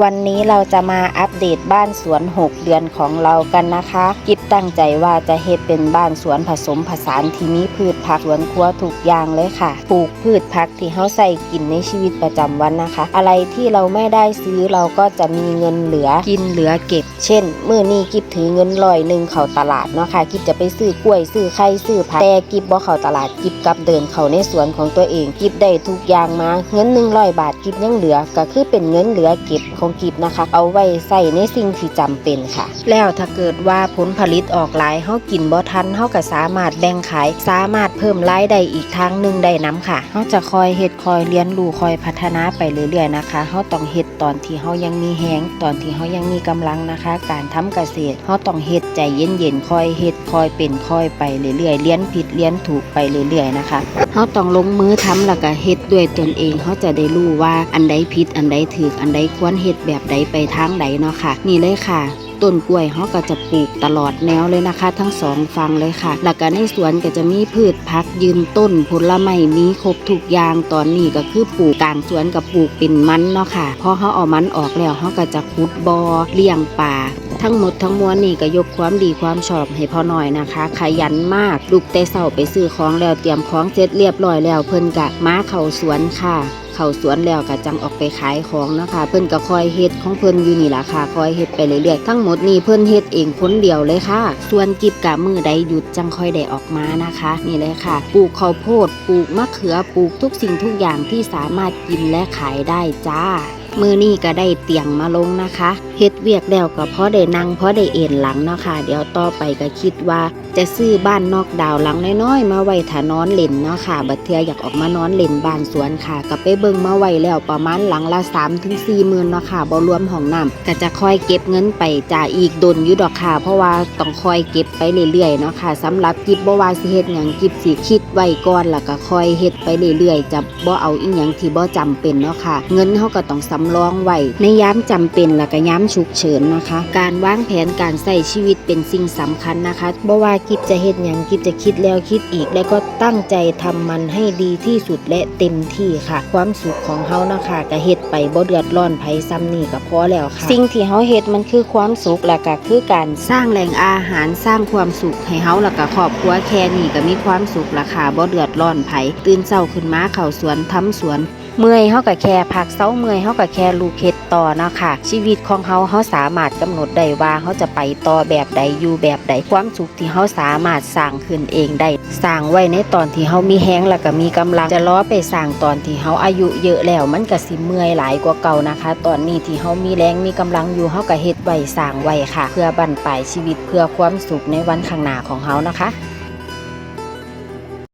วันนี้เราจะมาอัปเดตบ้านสวน6 เดือนของเรากันนะคะกิบตั้งใจว่าจะเฮ็ดเป็นบ้านสวนผสมผสานที่มีพืชผักสวนครัวทุกอย่างเลยค่ะปลูกพืชผักที่เฮาใส่กินในชีวิตประจำวันนะคะอะไรที่เราไม่ได้ซื้อเราก็จะมีเงินเหลือกินเหลือเก็บเช่นมื้อนี้กิบถือเงิน100เข้าตลาดเนาะค่ะกิบจะไปซื้อกล้วยซื้อไข่ซื้อผักแต่กิบบ่เข้าตลาดกิบกลับเดินเข้าในสวนของตัวเองกิบได้ทุกอย่างมาเงิน100 บาทกิบยังเหลือก็คือเป็นเงินเหลือเก็บของกิบนะคะเอาไว้ใส่ในสิ่งที่จำเป็นค่ะแล้วถ้าเกิดว่าผลผลิตออกหลายเฮากินบ่ทันเฮาก็สามารถแบ่งขายสามารถเพิ่มรายได้อีกทางนึงได้นํค่ะเฮาจะคอยเฮ็ดคอยเรียนรู้คอยพัฒนาไปเรื่อยๆนะคะเฮาต้องเฮ็ดตอนที่เฮายังมีแฮงตอนที่เฮายังมีกำลังนะคะการทำเกษตรเฮาต้องเฮ็ดใจเย็นๆคอยเฮ็ดคอยเป็นคอยไปเรื่อยๆเรียนผิดเรียนถูกไปเรื่อยๆนะคะเฮาต้องลงมือทำแล้วก็เฮ็ดด้วยตนเองเฮาจะได้รู้ว่าอันใดผิดอันใดถูกอันใดควรเฮ็ดแบบใดไปทางใดเนาะค่ะนี่เลยค่ะต้นกล้วยเขาก็จะปลูกตลอดแนวเลยนะคะทั้งสองฝั่งเลยค่ะแล้วก็ในสวนก็จะมีพืชผักยืนต้นผลไม้มีครบทุกอย่างตอนนี้ก็คือปลูกกลางสวนกับปลูกเป็นมันเนาะค่ะพอเขาเอามันออกแล้วเขาก็จะขุดบ่อเลี้ยงปลาทั้งหมดทั้งมวลนี่ก็ยกความดีความชอบให้พ่อหน่อยนะคะขยันมากลุกแต่เช้าไปซื้อของแล้วเตรียมของเสร็จเรียบร้อยแล้วเพิ่นกะมาเข้าสวนค่ะเข้าสวนแล้วก็จังออกไปขายของนะคะเพิ่นก็คอยเฮ็ดของเพิ่นอยู่นี่ล่ะค่ะคอยเฮ็ดไปเรื่อยๆทั้งหมดนี่เพิ่นเฮ็ดเองคนเดียวเลยค่ะส่วนกิบกะมือใดหยุดจังค่อยได้ออกมานะคะนี่เลยค่ะปลูกข้าวโพดปลูกมะเขือปลูกทุกสิ่งทุกอย่างที่สามารถกินและขายได้จ้ามือนี่ก็ได้เตียงมาลงนะคะเฮ็ดเวียกแล้วก็พอได้นั่งพอได้เอนหลังเนาะค่ะเดี๋ยวต่อไปก็คิดว่าจะซื้อบ้านนอกดาวหลังน้อยๆมาไว้ถ้านอนเล่นเนาะค่ะบัดเทื่ออยากออกมานอนเล่นบ้านสวนค่ะก็ไปเบิ่งมาไว้แล้วประมาณหลังละ 3-4 หมื่นเนาะค่ะบ่รวมห้องน้ำก็จะค่อยเก็บเงินไปจ่ายอีกดนอยู่ดอกค่ะเพราะว่าต้องคอยเก็บไปเรื่อยๆเนาะค่ะสำหรับกิบบ่ว่าสิเฮ็ดหยังกิบสิคิดไว้ก่อนแล้วก็ค่อยเฮ็ดไปเรื่อยๆจะบ่เอาอีหยังที่บ่จำเป็นเนาะค่ะเงินเฮาก็ต้องสำรองไว้ในยามจำเป็นแล้วก็ยามฉุกเฉินนะคะการวางแผนการใช้ชีวิตเป็นสิ่งสำคัญนะคะบ่ว่ากิบจะเฮ็ดหยังกิบจะคิดแล้วคิดอีกแล้วก็ตั้งใจทำมันให้ดีที่สุดและเต็มที่ค่ะความสุขของเฮานะคะก็เฮ็ดไปบ่เดือดร้อนไผซ้ำนี่ก็พอแล้วค่ะสิ่งที่เฮาเฮ็ดมันคือความสุขและก็คือการสร้างแหล่งอาหารสร้างความสุขให้เฮาแล้วก็ครอบครัวแค่นี้ก็มีความสุขละค่ะบ่เดือดร้อนไผตื่นเช้าขึ้นมาเข้าสวนทำสวนเมื่อยเฮาก็แค่พักเซาเมื่อยเฮาก็แค่ลูกเฮ็ดต่อเนาะค่ะชีวิตของเฮาสามารถกำหนดได้ว่าเฮาจะไปต่อแบบใดอยู่แบบใดความสุขที่เฮาสามารถสร้างขึ้นเองได้สร้างไว้ในตอนที่เฮามีแฮงแล้วก็มีกำลังจะล้อไปสร้างตอนที่เฮาอายุเยอะแล้วมันก็สิเมื่อยหลายกว่าเก่านะคะตอนนี้ที่เฮามีแรงมีกำลังอยู่เฮาก็เฮ็ดไว้สร้างไว้ค่ะเพื่อบั้นปลายชีวิตเพื่อความสุขในวันข้างหน้าของเฮานะคะ